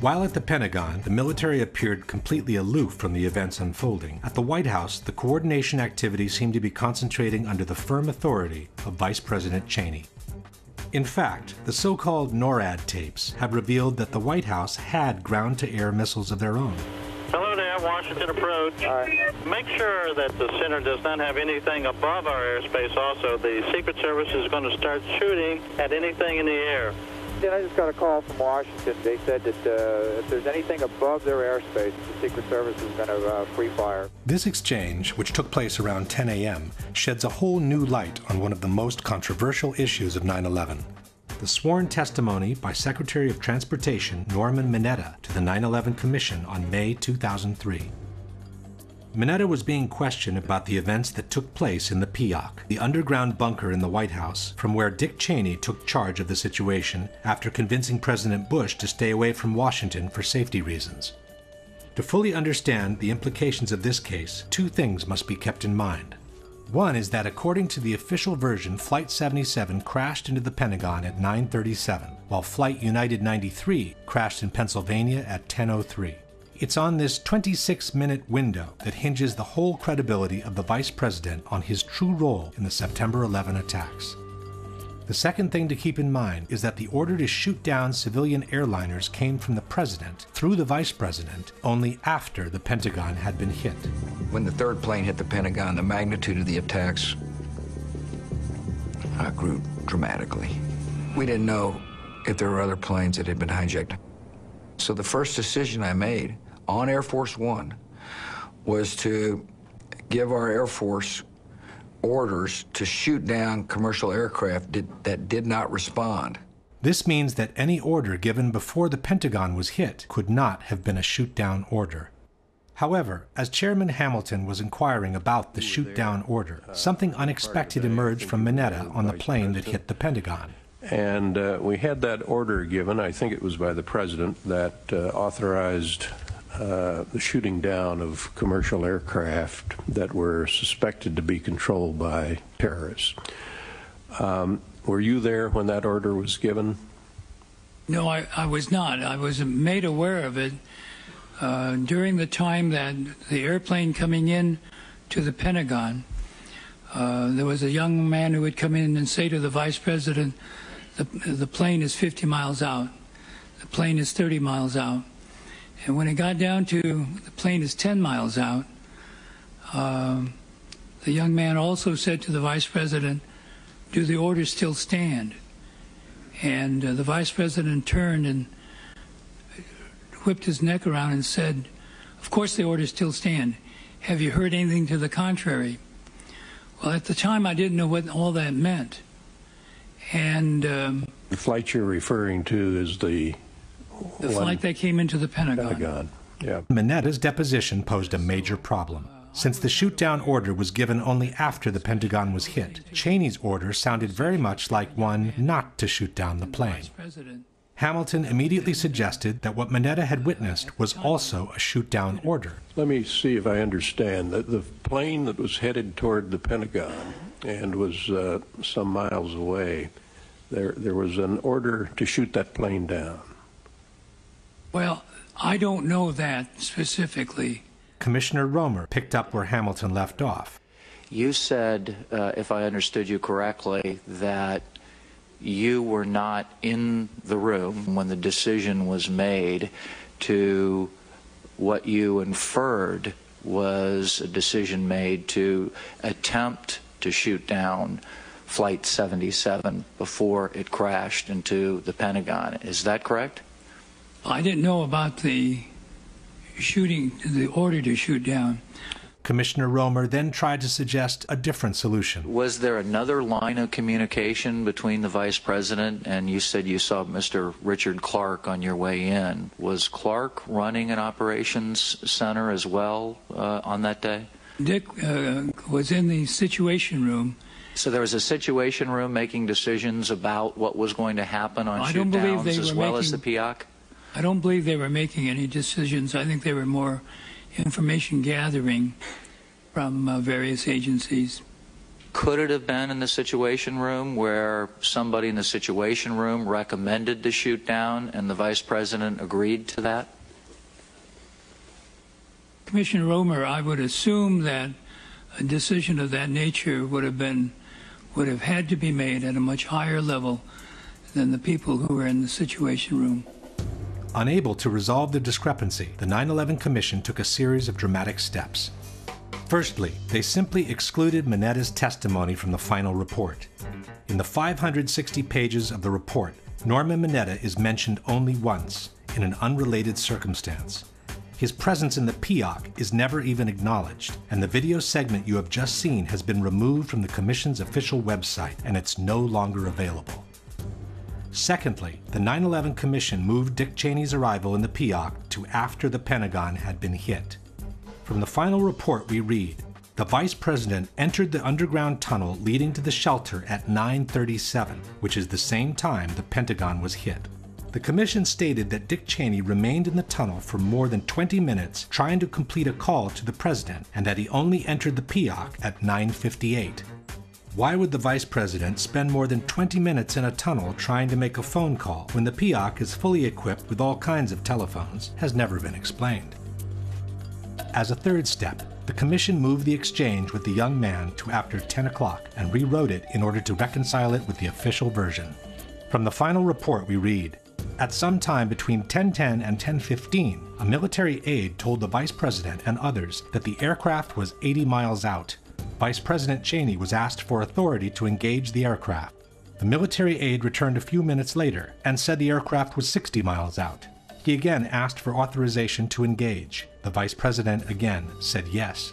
While at the Pentagon, the military appeared completely aloof from the events unfolding. At the White House, the coordination activities seemed to be concentrating under the firm authority of Vice President Cheney. In fact, the so-called NORAD tapes have revealed that the White House had ground-to-air missiles of their own. Hello there, Washington approach. Make sure that the center does not have anything above our airspace also. The Secret Service is going to start shooting at anything in the air. Yeah, I just got a call from Washington. They said that if there's anything above their airspace, the Secret Service is going to free fire. This exchange, which took place around 10 a.m., sheds a whole new light on one of the most controversial issues of 9/11. The sworn testimony by Secretary of Transportation Norman Mineta to the 9/11 Commission on May 2003. Mineta was being questioned about the events that took place in the PIOC, the underground bunker in the White House, from where Dick Cheney took charge of the situation after convincing President Bush to stay away from Washington for safety reasons. To fully understand the implications of this case, two things must be kept in mind. One is that according to the official version, Flight 77 crashed into the Pentagon at 9:37, while Flight United 93 crashed in Pennsylvania at 10:03. It's on this 26-minute window that hinges the whole credibility of the Vice President on his true role in the September 11 attacks. The second thing to keep in mind is that the order to shoot down civilian airliners came from the President through the Vice President only after the Pentagon had been hit. When the third plane hit the Pentagon, the magnitude of the attacks grew dramatically. We didn't know if there were other planes that had been hijacked. So the first decision I made on Air Force One was to give our Air Force orders to shoot down commercial aircraft that did not respond. This means that any order given before the Pentagon was hit could not have been a shoot-down order. However, as Chairman Hamilton was inquiring about the shoot-down order, something unexpected emerged from Mineta on the plane that hit the Pentagon. And we had that order given, I think it was by the President, that authorized the shooting down of commercial aircraft that were suspected to be controlled by terrorists. Were you there when that order was given? No, I was not. I was made aware of it during the time that the airplane coming in to the Pentagon, there was a young man who would come in and say to the Vice President, the plane is 50 miles out, the plane is 30 miles out. And when it got down to the plane is 10 miles out, the young man also said to the Vice President, do the orders still stand? And the Vice President turned and whipped his neck around and said, of course the orders still stand. Have you heard anything to the contrary? Well, at the time I didn't know what all that meant. And the flight you're referring to is the flight that came into the Pentagon. Yeah. Mineta's deposition posed a major problem. Since the shoot-down order was given only after the Pentagon was hit, Cheney's order sounded very much like one not to shoot down the plane. Hamilton immediately suggested that what Mineta had witnessed was also a shoot-down order. Let me see if I understand. The plane that was headed toward the Pentagon and was some miles away, there was an order to shoot that plane down. Well, I don't know that specifically. Commissioner Romer picked up where Hamilton left off. You said, if I understood you correctly, that you were not in the room when the decision was made to what you inferred was a decision made to attempt to shoot down Flight 77 before it crashed into the Pentagon. Is that correct? I didn't know about the shooting, the order to shoot down. Commissioner Romer then tried to suggest a different solution. Was there another line of communication between the Vice President and you said you saw Mr. Richard Clark on your way in? Was Clark running an operations center as well on that day? Dick was in the Situation Room. So there was a Situation Room making decisions about what was going to happen on shoot downs as well as the PIOC? I don't believe they were making any decisions. I think they were more information gathering from various agencies. Could it have been in the Situation Room where somebody in the Situation Room recommended the shoot down and the Vice President agreed to that? Commissioner Romer, I would assume that a decision of that nature would have had to be made at a much higher level than the people who were in the Situation Room. Unable to resolve the discrepancy, the 9/11 Commission took a series of dramatic steps. Firstly, they simply excluded Mineta's testimony from the final report. In the 560 pages of the report, Norman Mineta is mentioned only once, in an unrelated circumstance. His presence in the PIOC is never even acknowledged, and the video segment you have just seen has been removed from the Commission's official website, and it's no longer available. Secondly, the 9/11 Commission moved Dick Cheney's arrival in the PIOC to after the Pentagon had been hit. From the final report we read, the Vice President entered the underground tunnel leading to the shelter at 9:37, which is the same time the Pentagon was hit. The Commission stated that Dick Cheney remained in the tunnel for more than 20 minutes trying to complete a call to the President, and that he only entered the PIOC at 9:58. Why would the Vice President spend more than 20 minutes in a tunnel trying to make a phone call when the PIOC is fully equipped with all kinds of telephones has never been explained. As a third step, the Commission moved the exchange with the young man to after 10 o'clock and rewrote it in order to reconcile it with the official version. From the final report we read, at some time between 10:10 and 10:15, a military aide told the Vice President and others that the aircraft was 80 miles out. Vice President Cheney was asked for authority to engage the aircraft. The military aide returned a few minutes later and said the aircraft was 60 miles out. He again asked for authorization to engage. The Vice President again said yes.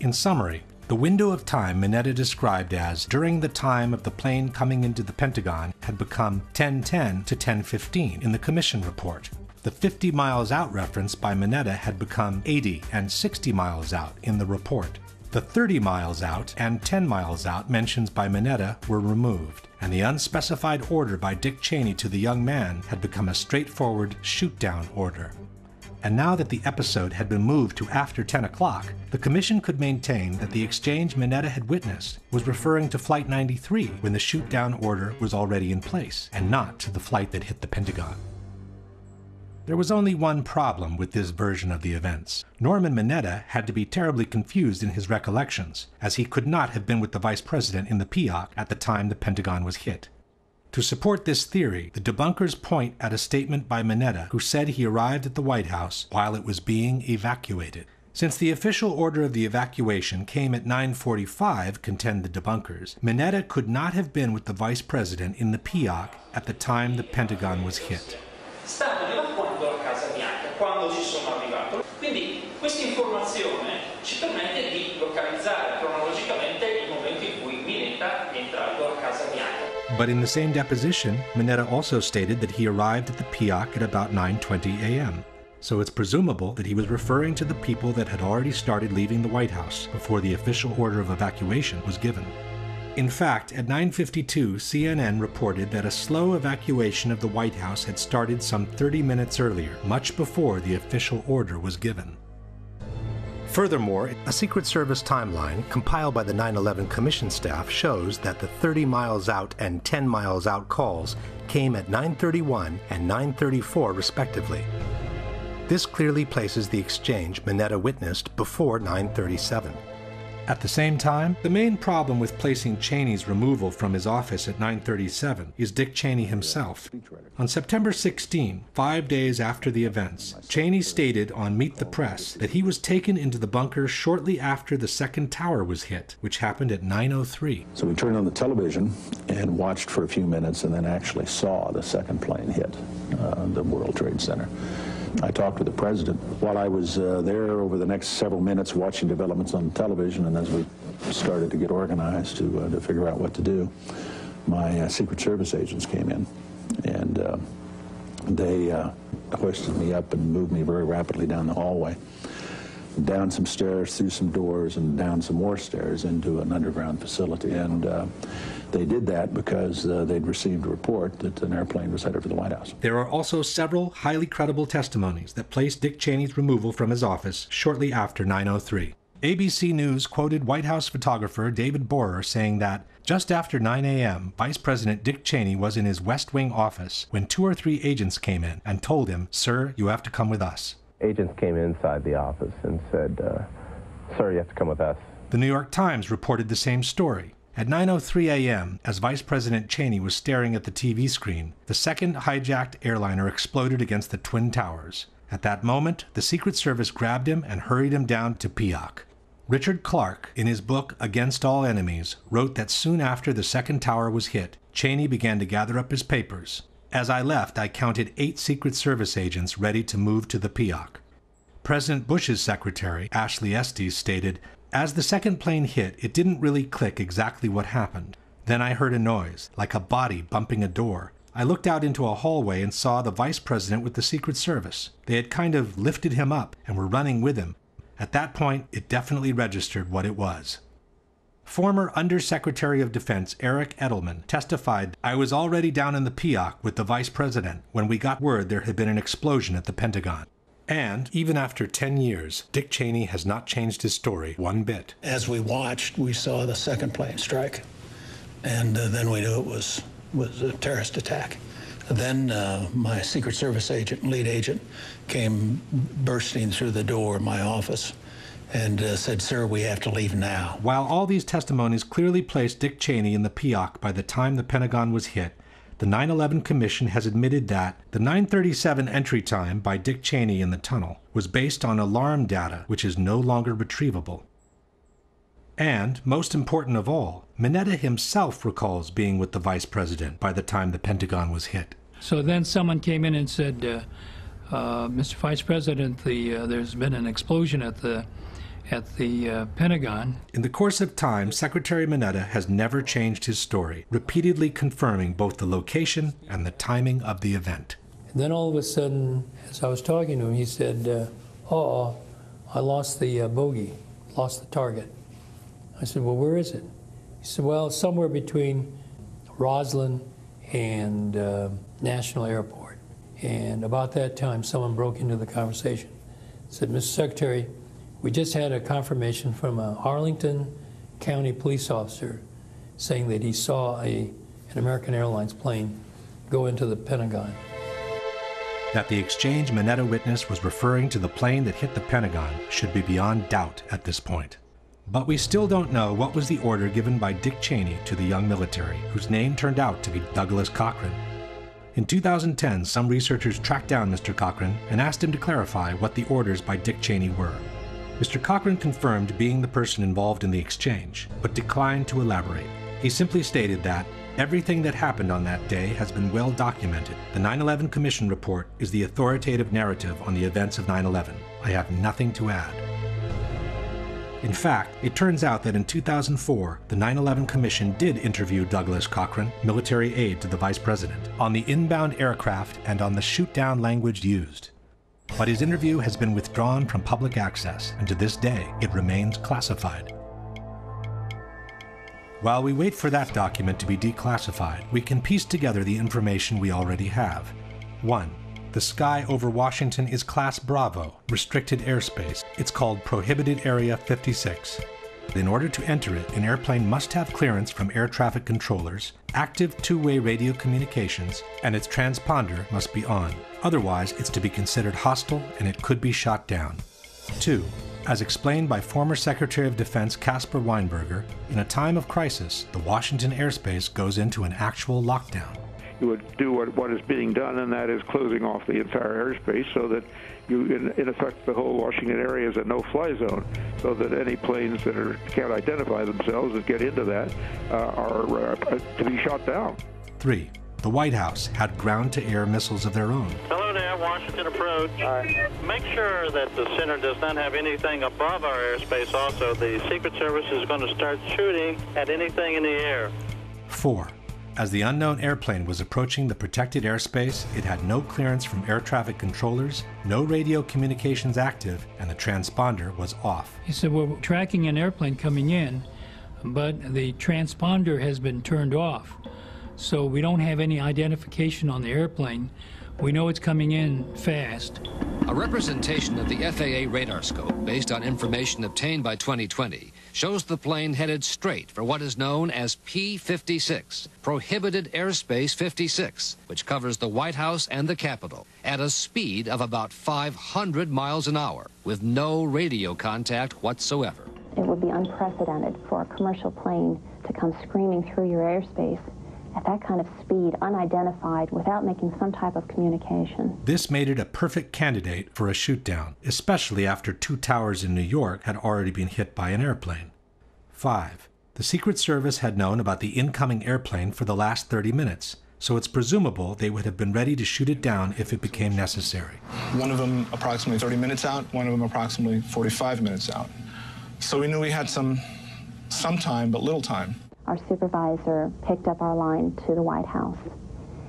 In summary, the window of time Mineta described as during the time of the plane coming into the Pentagon had become 10:10 to 10:15 in the Commission report. The 50 miles out reference by Mineta had become 80 and 60 miles out in the report. The 30 miles out and 10 miles out mentions by Mineta were removed, and the unspecified order by Dick Cheney to the young man had become a straightforward shoot-down order. And now that the episode had been moved to after 10 o'clock, the Commission could maintain that the exchange Mineta had witnessed was referring to Flight 93 when the shoot-down order was already in place, and not to the flight that hit the Pentagon. There was only one problem with this version of the events. Norman Mineta had to be terribly confused in his recollections, as he could not have been with the Vice President in the PIOC at the time the Pentagon was hit. To support this theory, the debunkers point at a statement by Mineta, who said he arrived at the White House while it was being evacuated. Since the official order of the evacuation came at 9:45, contend the debunkers, Mineta could not have been with the Vice President in the PIOC at the time the Pentagon was hit. Stavano evacuando la Casa Bianca quando ci sono arrivato. Quindi questa informazione ci permette di localizzare cronologicamente il momento in cui Mineta è entrato alla Casa Bianca. But in the same deposition, Mineta also stated that he arrived at the PIOC at about 9:20 a.m. So it's presumable that he was referring to the people that had already started leaving the White House before the official order of evacuation was given. In fact, at 9:52, CNN reported that a slow evacuation of the White House had started some 30 minutes earlier, much before the official order was given. Furthermore, a Secret Service timeline compiled by the 9/11 Commission staff shows that the 30 miles out and 10 miles out calls came at 9:31 and 9:34 respectively. This clearly places the exchange Mineta witnessed before 9:37. At the same time, the main problem with placing Cheney's removal from his office at 9:37 is Dick Cheney himself. On September 16, 5 days after the events, Cheney stated on Meet the Press that he was taken into the bunker shortly after the second tower was hit, which happened at 9:03. So we turned on the television and watched for a few minutes and then actually saw the second plane hit the World Trade Center. I talked with the president while I was there over the next several minutes watching developments on television, and as we started to get organized to figure out what to do, my Secret Service agents came in, and they hoisted me up and moved me very rapidly down the hallway, down some stairs, through some doors, and down some more stairs into an underground facility. And they did that because they'd received a report that an airplane was headed for the White House. There are also several highly credible testimonies that place Dick Cheney's removal from his office shortly after 9:03. ABC News quoted White House photographer David Borer saying that just after 9 a.m., Vice President Dick Cheney was in his West Wing office when 2 or 3 agents came in and told him, "Sir, you have to come with us." Agents came inside the office and said, "Sir, you have to come with us." The New York Times reported the same story. At 9:03 a.m., as Vice President Cheney was staring at the TV screen, the second hijacked airliner exploded against the Twin Towers. At that moment, the Secret Service grabbed him and hurried him down to Peoc. Richard Clarke, in his book Against All Enemies, wrote that soon after the second tower was hit, Cheney began to gather up his papers. "As I left, I counted 8 Secret Service agents ready to move to the Peoc." President Bush's secretary, Ashley Estes, stated, "As the second plane hit, it didn't really click exactly what happened. Then I heard a noise, like a body bumping a door. I looked out into a hallway and saw the vice president with the Secret Service. They had kind of lifted him up and were running with him. At that point, it definitely registered what it was." Former Undersecretary of Defense Eric Edelman testified, "I was already down in the Peoc with the vice president when we got word there had been an explosion at the Pentagon." And even after 10 years, Dick Cheney has not changed his story one bit. As we watched, we saw the second plane strike, and then we knew it was a terrorist attack. Then my Secret Service agent, lead agent, came bursting through the door of my office and said, "Sir, we have to leave now." While all these testimonies clearly placed Dick Cheney in the Peoc by the time the Pentagon was hit, the 9/11 Commission has admitted that the 9:37 entry time by Dick Cheney in the tunnel was based on alarm data which is no longer retrievable. And, most important of all, Mineta himself recalls being with the vice president by the time the Pentagon was hit. So then someone came in and said, "Mr. Vice President, there's been an explosion at the Pentagon." In the course of time, Secretary Mineta has never changed his story, repeatedly confirming both the location and the timing of the event. And then all of a sudden, as I was talking to him, he said, I lost the bogey, lost the target. I said, "Well, where is it?" He said, "Well, somewhere between Roslyn and National Airport." And about that time, someone broke into the conversation. Said, "Mr. Secretary, we just had a confirmation from a Arlington County police officer saying that he saw an American Airlines plane go into the Pentagon." That the exchange Mineta witnessed was referring to the plane that hit the Pentagon should be beyond doubt at this point. But we still don't know what was the order given by Dick Cheney to the young military, whose name turned out to be Douglas Cochran. In 2010, some researchers tracked down Mr. Cochran and asked him to clarify what the orders by Dick Cheney were. Mr. Cochran confirmed being the person involved in the exchange, but declined to elaborate. He simply stated that everything that happened on that day has been well documented. The 9/11 Commission report is the authoritative narrative on the events of 9/11. I have nothing to add. In fact, it turns out that in 2004, the 9/11 Commission did interview Douglas Cochran, military aide to the Vice President, on the inbound aircraft and on the shoot-down language used. But his interview has been withdrawn from public access, and to this day, it remains classified. While we wait for that document to be declassified, we can piece together the information we already have. 1. The sky over Washington is Class Bravo, restricted airspace. It's called Prohibited Area 56. In order to enter it, an airplane must have clearance from air traffic controllers, active two-way radio communications, and its transponder must be on. Otherwise, it's to be considered hostile and it could be shot down. 2. As explained by former Secretary of Defense Caspar Weinberger, in a time of crisis, the Washington airspace goes into an actual lockdown. You would do what is being done, and that is closing off the entire airspace so that you, in effect, the whole Washington area is a no-fly zone, so that any planes that can't identify themselves and get into that are to be shot down. 3. The White House had ground-to-air missiles of their own. Hello there, Washington approach. Make sure that the center does not have anything above our airspace also. The Secret Service is going to start shooting at anything in the air. 4. As the unknown airplane was approaching the protected airspace, it had no clearance from air traffic controllers, no radio communications active, and the transponder was off. He said, "We're tracking an airplane coming in, but the transponder has been turned off. So we don't have any identification on the airplane, We know it's coming in fast. A representation of the FAA radar scope based on information obtained by 2020 shows the plane headed straight for what is known as P-56, Prohibited Airspace 56, which covers the White House and the Capitol, at a speed of about 500 miles an hour, with no radio contact whatsoever. It would be unprecedented for a commercial plane to come screaming through your airspace at that kind of speed, unidentified, without making some type of communication. This made it a perfect candidate for a shoot-down, especially after 2 towers in New York had already been hit by an airplane. 5. The Secret Service had known about the incoming airplane for the last 30 minutes, so it's presumable they would have been ready to shoot it down if it became necessary. One of them approximately 30 minutes out, one of them approximately 45 minutes out. So we knew we had some time, but little time. Our supervisor picked up our line to the White House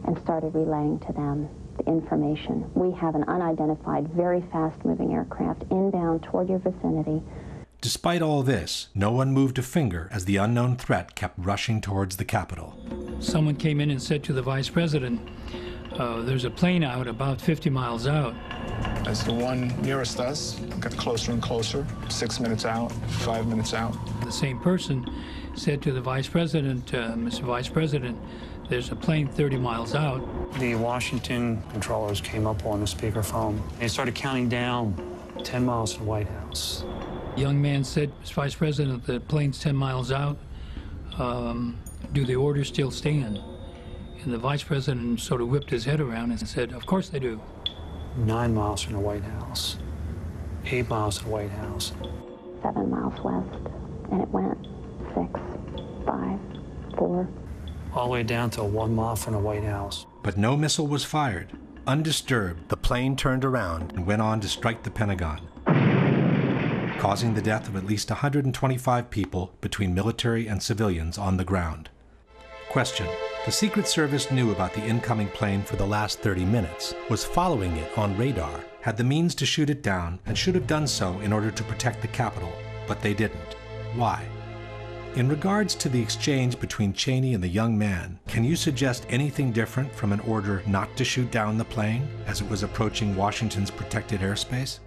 and started relaying to them the information. We have an unidentified, very fast-moving aircraft inbound toward your vicinity. Despite all this, no one moved a finger as the unknown threat kept rushing towards the Capitol. Someone came in and said to the vice president, there's a plane out about 50 miles out. As the one nearest us got closer and closer, 6 minutes out, 5 minutes out. The same person said to the vice president, Mr. Vice President, there's a plane 30 miles out. The Washington controllers came up on the speakerphone. They started counting down 10 miles to the White House. The young man said, Mr. Vice President, the plane's 10 miles out. Do the orders still stand? And the vice president sort of whipped his head around and said, of course they do. 9 miles from the White House, 8 miles to the White House. 7 miles west, and it went 6, 5, 4. All the way down to 1 mile from the White House. But no missile was fired. Undisturbed, the plane turned around and went on to strike the Pentagon, causing the death of at least 125 people between military and civilians on the ground. Question. The Secret Service knew about the incoming plane for the last 30 minutes, was following it on radar, had the means to shoot it down, and should have done so in order to protect the Capitol, but they didn't. Why? In regards to the exchange between Cheney and the young man, can you suggest anything different from an order not to shoot down the plane as it was approaching Washington's protected airspace?